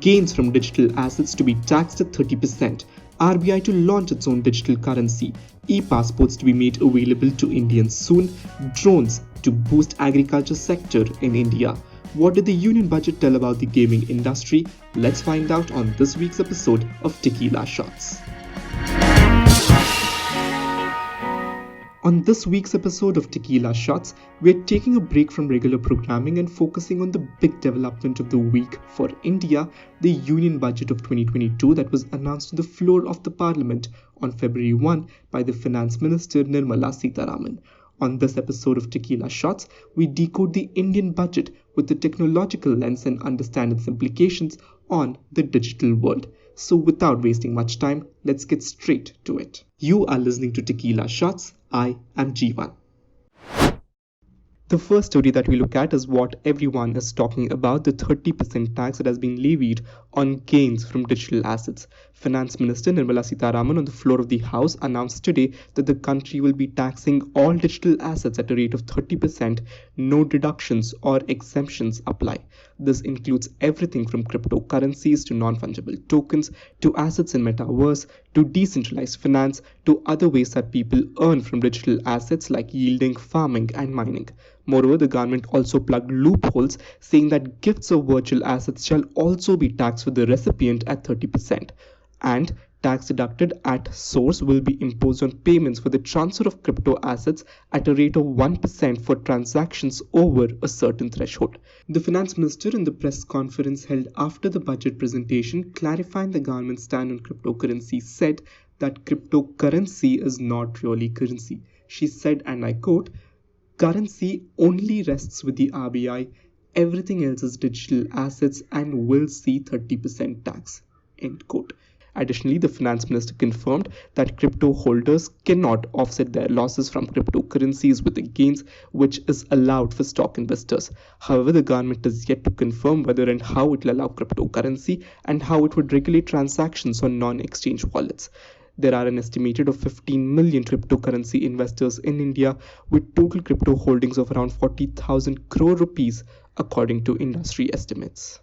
gains from digital assets to be taxed at 30%, RBI to launch its own digital currency, e-passports to be made available to Indians soon, drones to boost agriculture sector in India. What did the union budget tell about the gaming industry? Let's find out on this week's episode of Techila Shots. On this week's episode of Techila Shots, we're taking a break from regular programming and focusing on the big development of the week for India, the Union Budget of 2022 that was announced on the floor of the Parliament on February 1 by the Finance Minister Nirmala Sitharaman. On this episode of Techila Shots, we decode the Indian budget with the technological lens and understand its implications on the digital world. So without wasting much time, let's get straight to it. You are listening to Techila Shots. I am Jeevan. The first story that we look at is what everyone is talking about, the 30% tax that has been levied on gains from digital assets. Finance Minister Nirmala Sitharaman on the floor of the House announced today that the country will be taxing all digital assets at a rate of 30%. No deductions or exemptions apply. This includes everything from cryptocurrencies to non-fungible tokens, to assets in metaverse, to decentralized finance, to other ways that people earn from digital assets like yielding, farming and mining. Moreover, the government also plugged loopholes saying that gifts of virtual assets shall also be taxed for the recipient at 30%. And tax deducted at source will be imposed on payments for the transfer of crypto assets at a rate of 1% for transactions over a certain threshold. The finance minister in the press conference held after the budget presentation clarifying the government's stand on cryptocurrency said that cryptocurrency is not really currency. She said, and I quote, "Currency only rests with the RBI, everything else is digital assets and will see 30% tax." End quote. Additionally, the finance minister confirmed that crypto holders cannot offset their losses from cryptocurrencies with the gains, which is allowed for stock investors. However, the government is yet to confirm whether and how it will allow cryptocurrency and how it would regulate transactions on non-exchange wallets. There are an estimated of 15 million cryptocurrency investors in India with total crypto holdings of around 40,000 crore rupees according to industry estimates.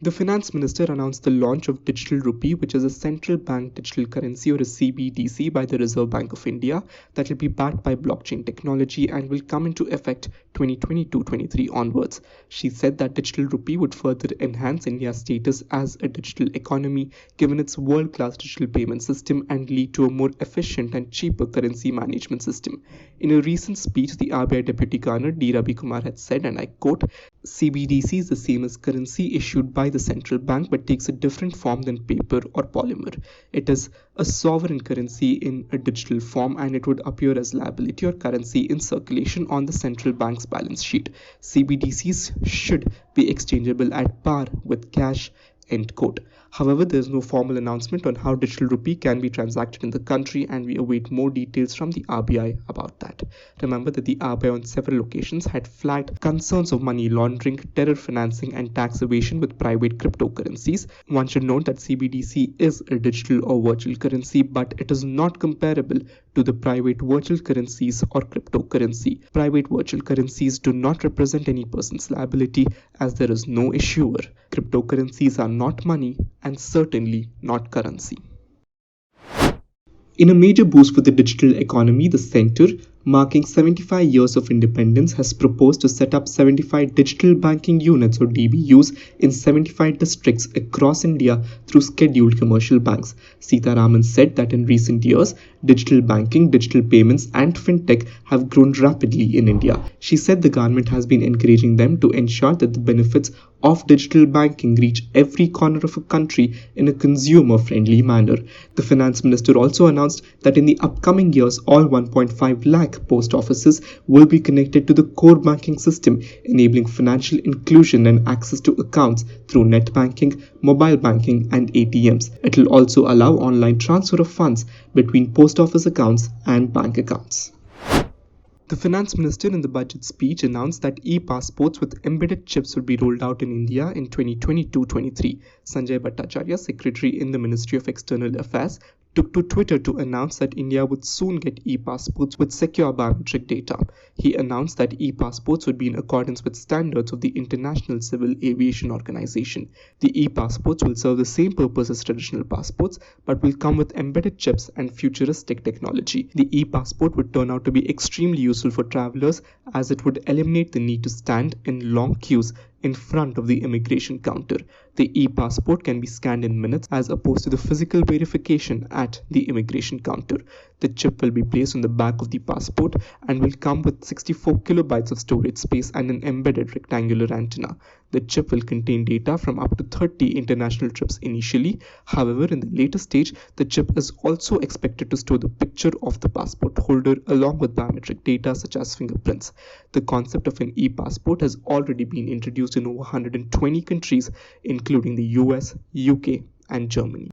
The finance minister announced the launch of Digital Rupee, which is a central bank digital currency or a CBDC by the Reserve Bank of India that will be backed by blockchain technology and will come into effect 2022-23 onwards. She said that Digital Rupee would further enhance India's status as a digital economy given its world-class digital payment system and lead to a more efficient and cheaper currency management system. In a recent speech, the RBI Deputy Governor Rabi Sankar had said, and I quote, "CBDC is the same as currency issued by the central bank but takes a different form than paper or polymer. It is a sovereign currency in a digital form and it would appear as liability or currency in circulation on the central bank's balance sheet. CBDCs should be exchangeable at par with cash." End quote. However, there is no formal announcement on how Digital Rupee can be transacted in the country and we await more details from the RBI about that. Remember that the RBI on several occasions had flagged concerns of money laundering, terror financing and tax evasion with private cryptocurrencies. One should note that CBDC is a digital or virtual currency, but it is not comparable to the private virtual currencies or cryptocurrency. Private virtual currencies do not represent any person's liability as there is no issuer. Cryptocurrencies are not money and certainly not currency. In a major boost for the digital economy, the centre, marking 75 years of independence, has proposed to set up 75 digital banking units or DBUs in 75 districts across India through scheduled commercial banks. Sitharaman said that in recent years, digital banking, digital payments and fintech have grown rapidly in India. She said the government has been encouraging them to ensure that the benefits of digital banking reach every corner of a country in a consumer-friendly manner. The finance minister also announced that in the upcoming years, all 1.5 lakh post offices will be connected to the core banking system, enabling financial inclusion and access to accounts through net banking, mobile banking and ATMs. It will also allow online transfer of funds between post office accounts and bank accounts. The finance minister in the budget speech announced that e-passports with embedded chips would be rolled out in India in 2022-23. Sanjay Bhattacharya, secretary in the Ministry of External Affairs, took to Twitter to announce that India would soon get e-passports with secure biometric data. He announced that e-passports would be in accordance with standards of the International Civil Aviation Organization. The e-passports will serve the same purpose as traditional passports, but will come with embedded chips and futuristic technology. The e-passport would turn out to be extremely useful for travelers, as it would eliminate the need to stand in long queues in front of the immigration counter. The e-passport can be scanned in minutes as opposed to the physical verification at the immigration counter. The chip will be placed on the back of the passport and will come with 64 kilobytes of storage space and an embedded rectangular antenna. The chip will contain data from up to 30 international trips initially. However, in the later stage, the chip is also expected to store the picture of the passport holder along with biometric data such as fingerprints. The concept of an e-passport has already been introduced in over 120 countries, including the US, UK, and Germany.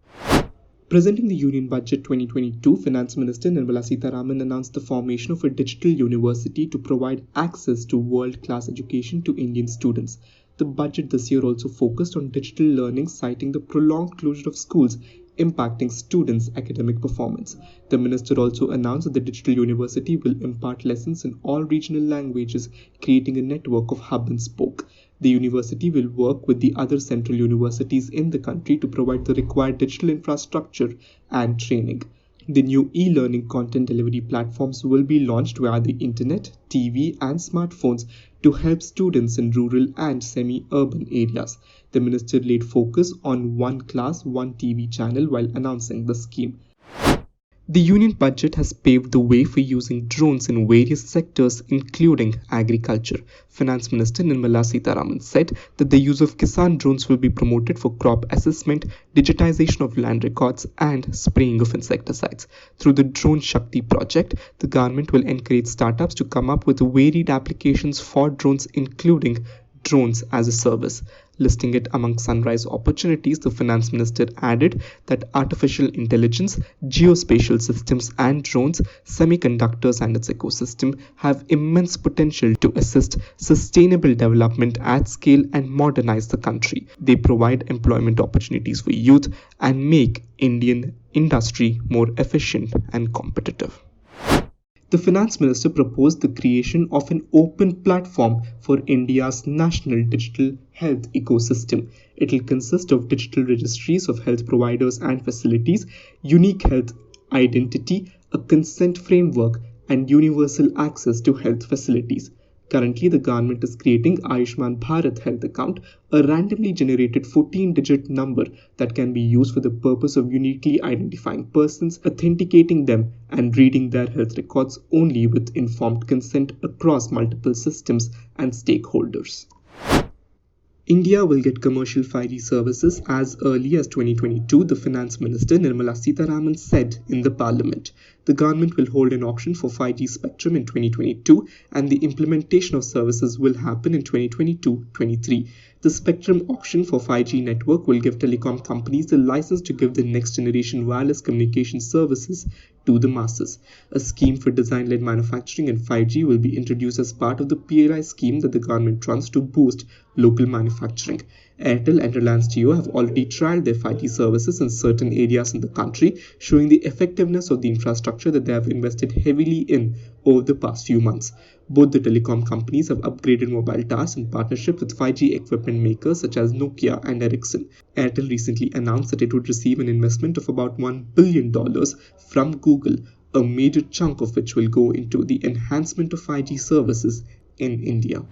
Presenting the Union Budget 2022, Finance Minister Nirmala Sitharaman announced the formation of a digital university to provide access to world-class education to Indian students. The budget this year also focused on digital learning, citing the prolonged closure of schools impacting students' academic performance. The minister also announced that the digital university will impart lessons in all regional languages, creating a network of hub and spoke. The university will work with the other central universities in the country to provide the required digital infrastructure and training. The new e-learning content delivery platforms will be launched via the internet, TV, and smartphones to help students in rural and semi-urban areas. The minister laid focus on one class, one TV channel while announcing the scheme. The Union Budget has paved the way for using drones in various sectors, including agriculture. Finance Minister Nirmala Sitharaman said that the use of Kisan drones will be promoted for crop assessment, digitization of land records, and spraying of insecticides. Through the Drone Shakti project, the government will encourage startups to come up with varied applications for drones, including drones as a service. Listing it among sunrise opportunities, the finance minister added that artificial intelligence, geospatial systems and drones, semiconductors and its ecosystem have immense potential to assist sustainable development at scale and modernize the country. They provide employment opportunities for youth and make Indian industry more efficient and competitive. The finance minister proposed the creation of an open platform for India's national digital health ecosystem. It will consist of digital registries of health providers and facilities, unique health identity, a consent framework, and universal access to health facilities. Currently, the government is creating Ayushman Bharat Health Account, a randomly generated 14-digit number that can be used for the purpose of uniquely identifying persons, authenticating them, and reading their health records only with informed consent across multiple systems and stakeholders. India will get commercial 5G services as early as 2022, the Finance Minister Nirmala Sitharaman said in the Parliament. The government will hold an auction for 5G spectrum in 2022 and the implementation of services will happen in 2022-23. The spectrum auction for 5G network will give telecom companies the license to give the next generation wireless communication services to the masses. A scheme for design-led manufacturing in 5G will be introduced as part of the PLI scheme that the government runs to boost local manufacturing. Airtel and Reliance Jio have already trialed their 5G services in certain areas in the country, showing the effectiveness of the infrastructure that they have invested heavily in over the past few months. Both the telecom companies have upgraded mobile towers in partnership with 5G equipment makers such as Nokia and Ericsson. Airtel recently announced that it would receive an investment of about $1 billion from Google, a major chunk of which will go into the enhancement of 5G services in India.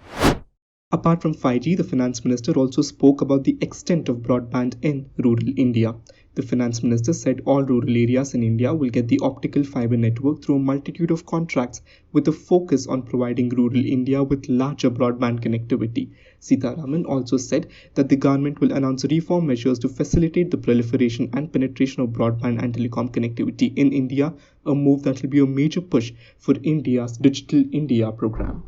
Apart from 5G, the Finance Minister also spoke about the extent of broadband in rural India. The Finance Minister said all rural areas in India will get the optical fiber network through a multitude of contracts with a focus on providing rural India with larger broadband connectivity. Sitharaman also said that the government will announce reform measures to facilitate the proliferation and penetration of broadband and telecom connectivity in India, a move that will be a major push for India's Digital India program.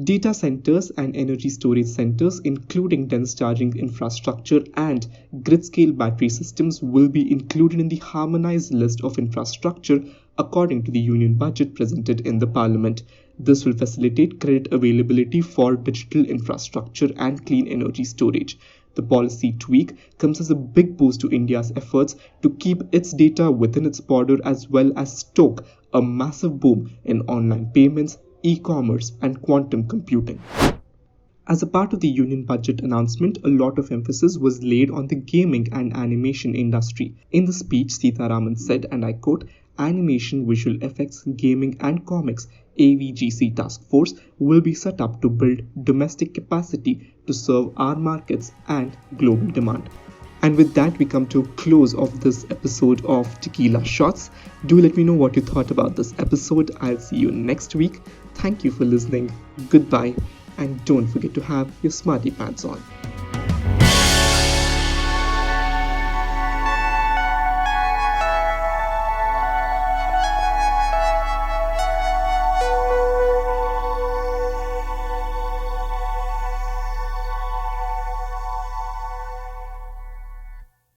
Data centers and energy storage centers, including dense charging infrastructure and grid-scale battery systems, will be included in the harmonized list of infrastructure according to the Union Budget presented in the Parliament. This will facilitate credit availability for digital infrastructure and clean energy storage. The policy tweak comes as a big boost to India's efforts to keep its data within its border as well as stoke a massive boom in online payments, e-commerce, and quantum computing. As a part of the union budget announcement, a lot of emphasis was laid on the gaming and animation industry. In the speech, Sitharaman said, and I quote, "Animation, visual effects, gaming and comics AVGC task force will be set up to build domestic capacity to serve our markets and global demand." And with that, we come to a close of this episode of Techila Shots. Do let me know what you thought about this episode. I'll see you next week. Thank you for listening. Goodbye. And don't forget to have your smarty pants on.